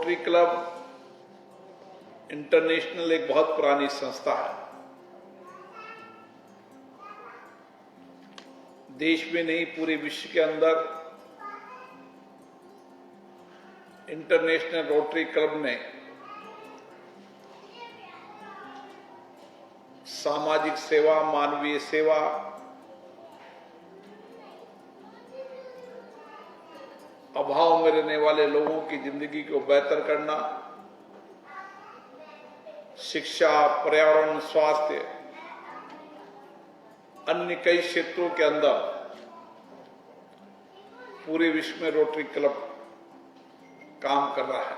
Rotary club international एक बहुत पुरानी संस्था है। देश में नहीं, पूरे विश्व के अंदर इंटरनेशनल रोटरी क्लब ने सामाजिक सेवा, मानवीय सेवा, अभाव में रहने वाले लोगों की जिंदगी को बेहतर करना, शिक्षा, पर्यावरण, स्वास्थ्य, अन्य कई क्षेत्रों के अंदर पूरे विश्व में रोटरी क्लब काम कर रहा है।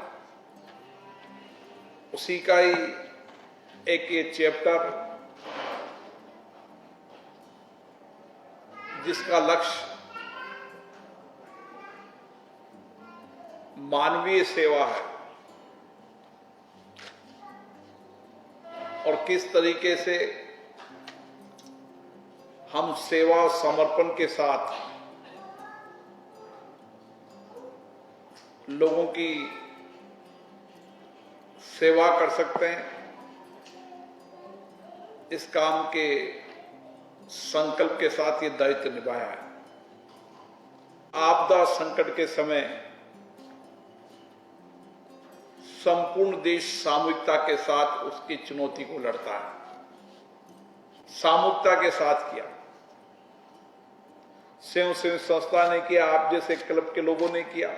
उसी का ही एक ये चैप्टर, जिसका लक्ष्य मानवीय सेवा है और किस तरीके से हम सेवा समर्पण के साथ लोगों की सेवा कर सकते हैं, इस काम के संकल्प के साथ ये दायित्व निभाया है। आपदा संकट के समय संपूर्ण देश सामूहिकता के साथ उसकी चुनौती को लड़ता है। सामूहिकता के साथ किया, स्वयं संस्था ने किया, आप जैसे क्लब के लोगों ने किया।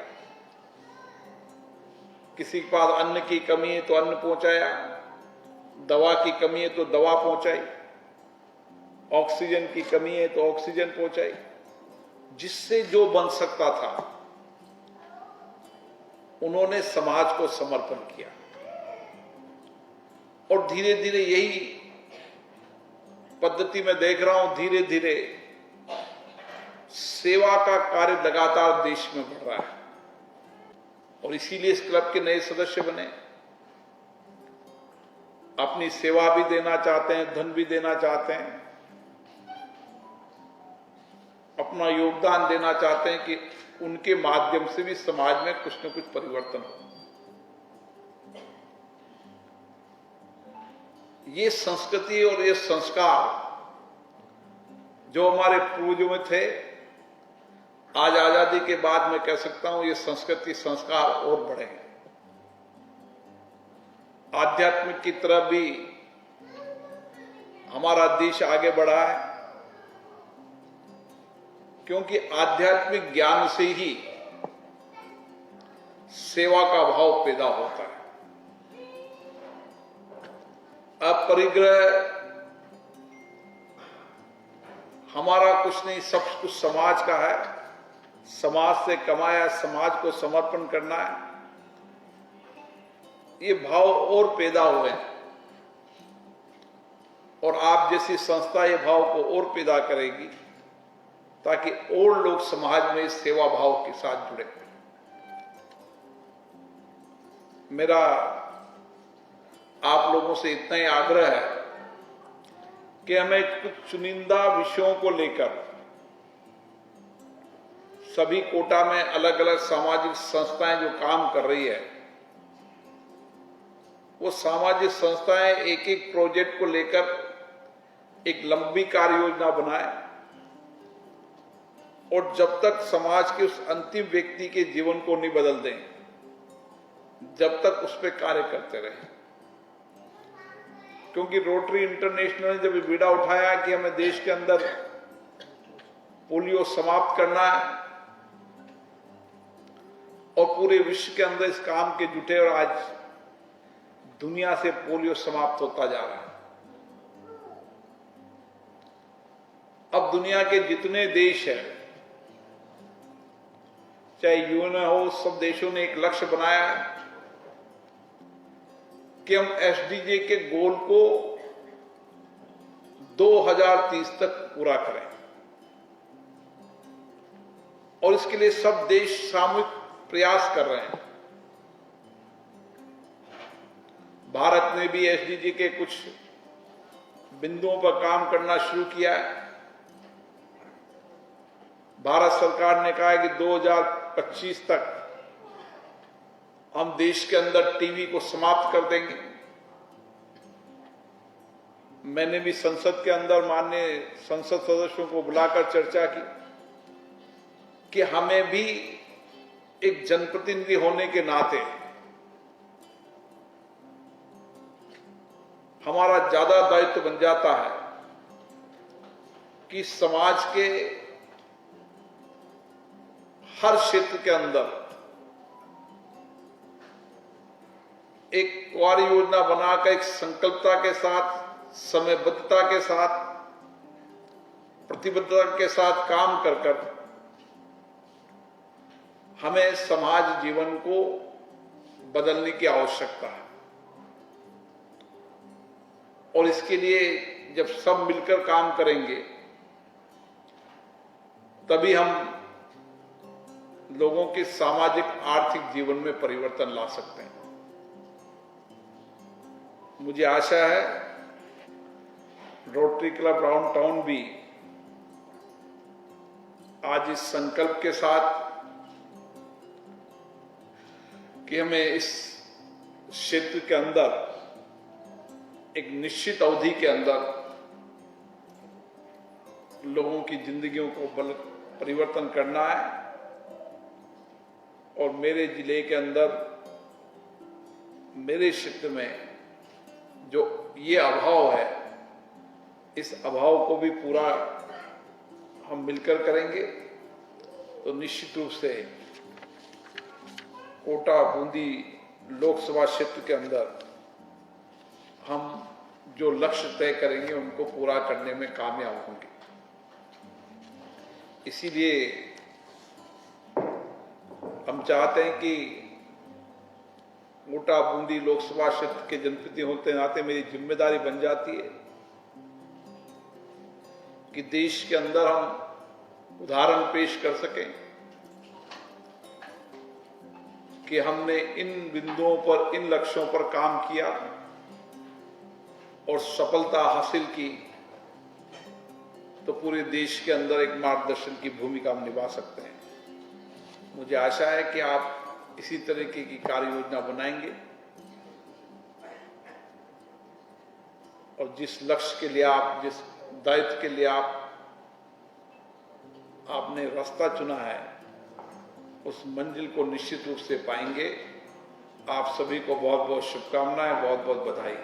किसी के पास अन्न की कमी है तो अन्न पहुंचाया, दवा की कमी है तो दवा पहुंचाई, ऑक्सीजन की कमी है तो ऑक्सीजन पहुंचाई। जिससे जो बन सकता था उन्होंने समाज को समर्पण किया और धीरे धीरे यही पद्धति मैं देख रहा हूं, धीरे धीरे सेवा का कार्य लगातार देश में बढ़ रहा है और इसीलिए इस क्लब के नए सदस्य बने। अपनी सेवा भी देना चाहते हैं, धन भी देना चाहते हैं, अपना योगदान देना चाहते हैं कि उनके माध्यम से भी समाज में कुछ न कुछ परिवर्तन हो। ये संस्कृति और ये संस्कार जो हमारे पूर्वजों में थे, आज आजादी के बाद मैं कह सकता हूं ये संस्कृति संस्कार और बढ़े हैं। आध्यात्मिक की तरफ भी हमारा देश आगे बढ़ा है, क्योंकि आध्यात्मिक ज्ञान से ही सेवा का भाव पैदा होता है। अपरिग्रह हमारा कुछ नहीं, सब कुछ समाज का है। समाज से कमाया, समाज को समर्पण करना है, ये भाव और पैदा हुए हैं और आप जैसी संस्था ये भाव को और पैदा करेगी ताकि और लोग समाज में इस सेवा भाव के साथ जुड़े। मेरा आप लोगों से इतना ही आग्रह है कि हमें कुछ चुनिंदा विषयों को लेकर सभी कोटा में अलग अलग सामाजिक संस्थाएं जो काम कर रही है, वो सामाजिक संस्थाएं एक एक प्रोजेक्ट को लेकर एक लंबी कार्य योजना बनाए और जब तक समाज के उस अंतिम व्यक्ति के जीवन को नहीं बदल दें, जब तक उस पर कार्य करते रहें। क्योंकि रोटरी इंटरनेशनल ने जब बीड़ा उठाया कि हमें देश के अंदर पोलियो समाप्त करना है और पूरे विश्व के अंदर इस काम के जुटे और आज दुनिया से पोलियो समाप्त होता जा रहा है। अब दुनिया के जितने देश हैं, चाहे यूएन हो, सब देशों ने एक लक्ष्य बनाया है कि हम एसडीजी के गोल को 2030 तक पूरा करें और इसके लिए सब देश सामूहिक प्रयास कर रहे हैं। भारत ने भी एसडीजी के कुछ बिंदुओं पर काम करना शुरू किया है। भारत सरकार ने कहा है कि 2025 तक हम देश के अंदर टीवी को समाप्त कर देंगे। मैंने भी संसद के अंदर माननीय संसद सदस्यों को बुलाकर चर्चा की कि हमें भी एक जनप्रतिनिधि होने के नाते हमारा ज्यादा दायित्व बन जाता है कि समाज के हर क्षेत्र के अंदर एक कार्य योजना बनाकर एक संकल्पता के साथ, समयबद्धता के साथ, प्रतिबद्धता के साथ काम कर कर हमें समाज जीवन को बदलने की आवश्यकता है। और इसके लिए जब सब मिलकर काम करेंगे तभी हम लोगों के सामाजिक आर्थिक जीवन में परिवर्तन ला सकते हैं। मुझे आशा है रोटरी क्लब राउंड टाउन भी आज इस संकल्प के साथ कि हमें इस क्षेत्र के अंदर एक निश्चित अवधि के अंदर लोगों की जिंदगियों को परिवर्तन करना है और मेरे जिले के अंदर, मेरे क्षेत्र में जो ये अभाव है, इस अभाव को भी पूरा हम मिलकर करेंगे तो निश्चित रूप से कोटा बूंदी लोकसभा क्षेत्र के अंदर हम जो लक्ष्य तय करेंगे उनको पूरा करने में कामयाब होंगे। इसीलिए हम चाहते हैं कि कोटा बूंदी लोकसभा क्षेत्र के जनप्रतिनिधि होते नाते मेरी जिम्मेदारी बन जाती है कि देश के अंदर हम उदाहरण पेश कर सकें कि हमने इन बिंदुओं पर, इन लक्ष्यों पर काम किया और सफलता हासिल की, तो पूरे देश के अंदर एक मार्गदर्शन की भूमिका हम निभा सकते हैं। मुझे आशा है कि आप इसी तरीके की कार्य योजना बनाएंगे और जिस लक्ष्य के लिए आप, जिस दायित्व के लिए आपने रास्ता चुना है, उस मंजिल को निश्चित रूप से पाएंगे। आप सभी को बहुत बहुत शुभकामनाएं, बहुत बहुत बधाई।